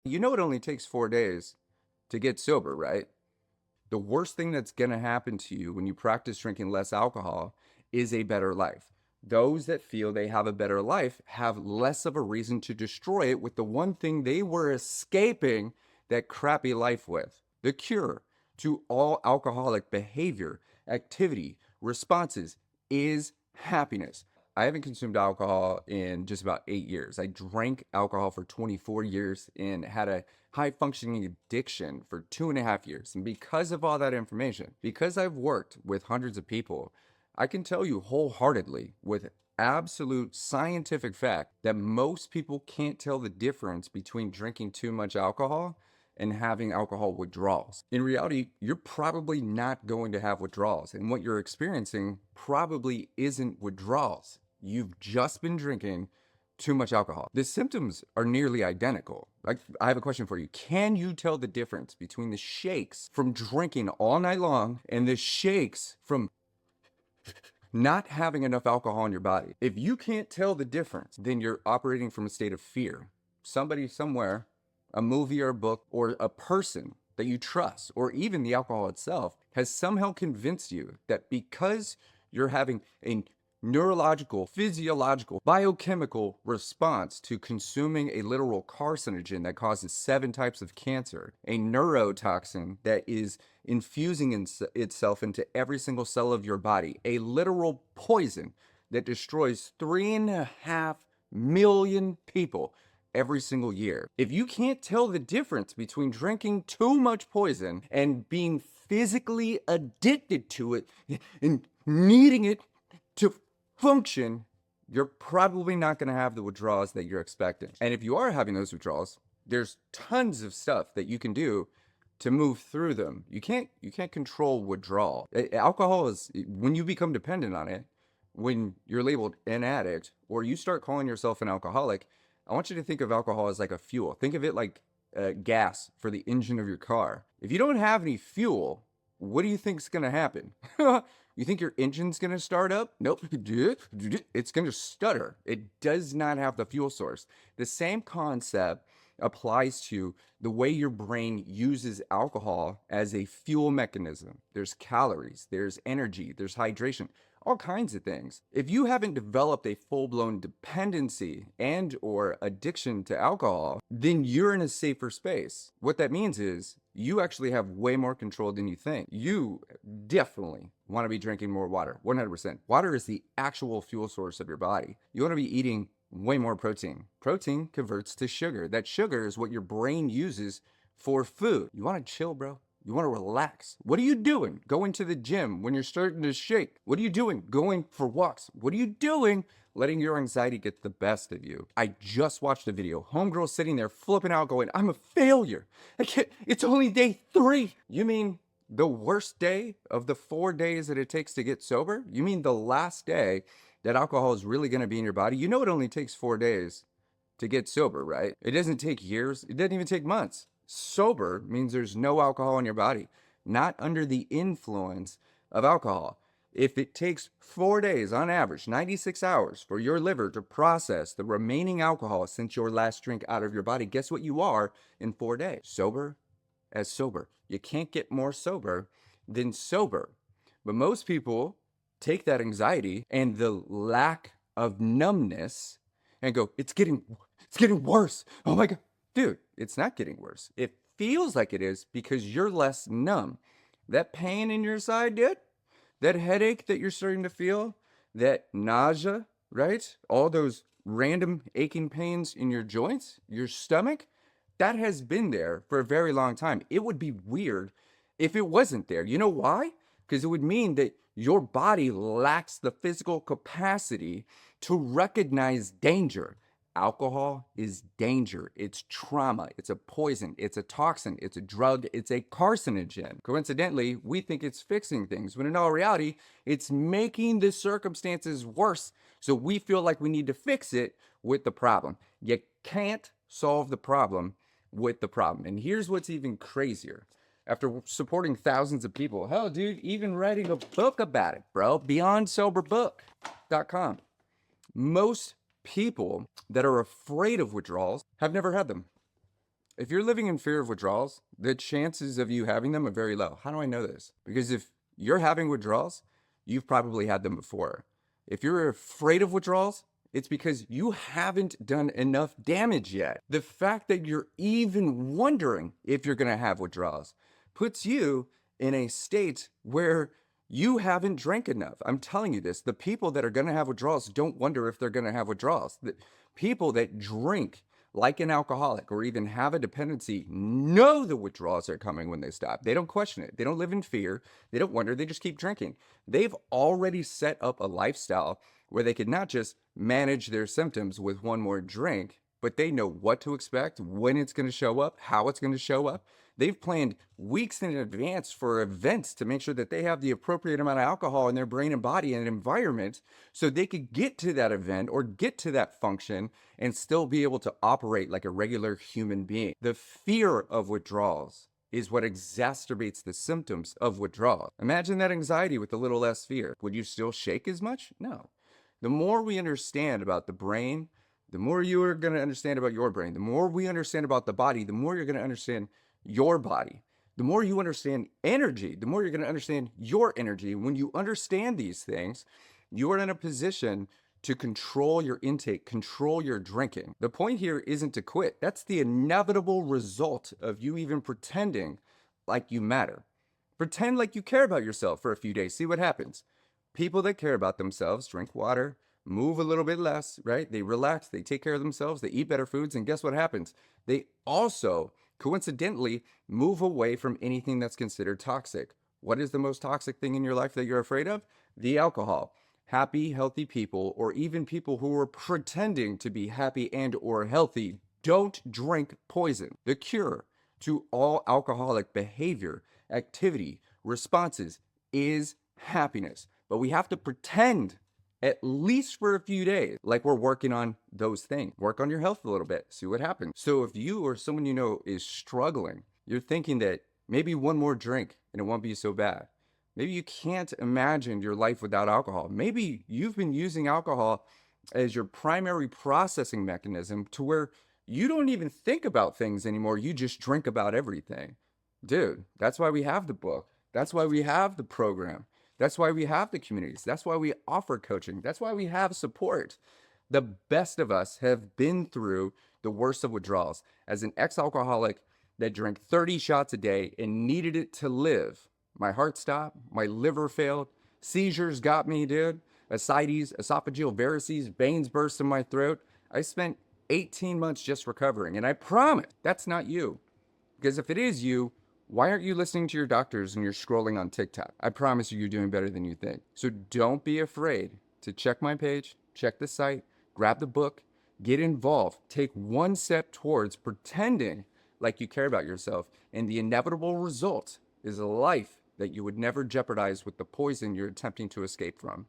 You know it only takes 4 days to get sober, right? The worst thing that's going to happen to you when you practice drinking less alcohol is a better life. Those that feel they have a better life have less of a reason to destroy it with the one thing they were escaping that crappy life with. The cure to all alcoholic behavior, activity, responses is happiness. I haven't consumed alcohol in just about 8 years. I drank alcohol for 24 years and had a high functioning addiction for 2.5 years. And because of all that information, because I've worked with hundreds of people, I can tell you wholeheartedly with absolute scientific fact that most people can't tell the difference between drinking too much alcohol and having alcohol withdrawals. In reality, you're probably not going to have withdrawals. And what you're experiencing probably isn't withdrawals. You've just been drinking too much alcohol. The symptoms are nearly identical. Like, I have a question for you. Can you tell the difference between the shakes from drinking all night long and the shakes from not having enough alcohol in your body? If you can't tell the difference, then you're operating from a state of fear. Somebody somewhere, a movie or a book or a person that you trust, or even the alcohol itself, has somehow convinced you that because you're having a neurological, physiological, biochemical response to consuming a literal carcinogen that causes 7 types of cancer, a neurotoxin that is infusing itself into every single cell of your body, a literal poison that destroys 3.5 million people every single year. If you can't tell the difference between drinking too much poison and being physically addicted to it and needing it to function, you're probably not going to have the withdrawals that you're expecting. And if you are having those withdrawals, there's tons of stuff that you can do to move through them. You can't control withdrawal. Alcohol is, when you become dependent on it, when you're labeled an addict or you start calling yourself an alcoholic, I want you to think of alcohol as like a fuel. Think of it like gas for the engine of your car. If you don't have any fuel, what do you think is going to happen? You think your engine's going to start up? Nope. It's going to stutter. It does not have the fuel source. The same concept applies to the way your brain uses alcohol as a fuel mechanism. There's calories, there's energy, there's hydration, all kinds of things. If you haven't developed a full-blown dependency and or addiction to alcohol, then you're in a safer space. What that means is you actually have way more control than you think. You definitely want to be drinking more water, 100%. Water is the actual fuel source of your body. You want to be eating way more protein. Protein converts to sugar. That sugar is what your brain uses for food. You want to chill, bro. You want to relax. What are you doing going to the gym when you're starting to shake? What are you doing going for walks? What are you doing letting your anxiety get the best of you? I just watched a video. Homegirl sitting there flipping out going, I'm a failure. I can't, it's only day 3. You mean the worst day of the 4 days that it takes to get sober? You mean the last day that alcohol is really going to be in your body? You know it only takes 4 days to get sober, right? It doesn't take years. It doesn't even take months. Sober means there's no alcohol in your body, not under the influence of alcohol. If it takes 4 days on average, 96 hours for your liver to process the remaining alcohol since your last drink out of your body, guess what you are in 4 days? Sober as sober. You can't get more sober than sober. But most people take that anxiety and the lack of numbness and go, it's getting worse. Oh my God. Dude, it's not getting worse. It feels like it is because you're less numb. That pain in your side, dude, that headache that you're starting to feel, that nausea, right? All those random aching pains in your joints, your stomach, that has been there for a very long time. It would be weird if it wasn't there. You know why? Because it would mean that your body lacks the physical capacity to recognize danger. Alcohol is danger. It's trauma. It's a poison. It's a toxin. It's a drug. It's a carcinogen. Coincidentally, we think it's fixing things, when in all reality, it's making the circumstances worse. So we feel like we need to fix it with the problem. You can't solve the problem with the problem. And here's what's even crazier. After supporting thousands of people, hell, dude, even writing a book about it, bro, beyondsoberbook.com. Most people that are afraid of withdrawals have never had them. If you're living in fear of withdrawals, the chances of you having them are very low. How do I know this? Because if you're having withdrawals, you've probably had them before. If you're afraid of withdrawals, it's because you haven't done enough damage yet. The fact that you're even wondering if you're going to have withdrawals puts you in a state where you haven't drank enough. I'm telling you this. The people that are going to have withdrawals don't wonder if they're going to have withdrawals. The people that drink like an alcoholic or even have a dependency know the withdrawals are coming when they stop. They don't question it. They don't live in fear. They don't wonder. They just keep drinking. They've already set up a lifestyle where they could not just manage their symptoms with one more drink, but they know what to expect, when it's going to show up, how it's going to show up. They've planned weeks in advance for events to make sure that they have the appropriate amount of alcohol in their brain and body and environment so they could get to that event or get to that function and still be able to operate like a regular human being. The fear of withdrawals is what exacerbates the symptoms of withdrawal. Imagine that anxiety with a little less fear. Would you still shake as much? No. The more we understand about the brain, the more you are going to understand about your brain. The more we understand about the body, the more you're going to understand your body. The more you understand energy, the more you're going to understand your energy. When you understand these things, you are in a position to control your intake, control your drinking. The point here isn't to quit. That's the inevitable result of you even pretending like you matter. Pretend like you care about yourself for a few days. See what happens. People that care about themselves drink water, move a little bit less, right? They relax, they take care of themselves, they eat better foods, and guess what happens? They also, coincidentally, move away from anything that's considered toxic. What is the most toxic thing in your life that you're afraid of? The alcohol. Happy, healthy people, or even people who are pretending to be happy and or healthy, don't drink poison. The cure to all alcoholic behavior, activity, responses is happiness. But we have to pretend, at least for a few days, like we're working on those things. Work on your health a little bit, see what happens. So if you or someone you know is struggling, you're thinking that maybe one more drink and it won't be so bad. Maybe you can't imagine your life without alcohol. Maybe you've been using alcohol as your primary processing mechanism to where you don't even think about things anymore. You just drink about everything. Dude, that's why we have the book. That's why we have the program. That's why we have the communities. That's why we offer coaching. That's why we have support. The best of us have been through the worst of withdrawals. As an ex-alcoholic that drank 30 shots a day and needed it to live, my heart stopped, my liver failed, seizures got me, dude. Ascites, esophageal varices, veins burst in my throat. I spent 18 months just recovering, and I promise that's not you. Because if it is you, why aren't you listening to your doctors and you're scrolling on TikTok? I promise you, you're doing better than you think. So don't be afraid to check my page, check the site, grab the book, get involved, take one step towards pretending like you care about yourself. And the inevitable result is a life that you would never jeopardize with the poison you're attempting to escape from.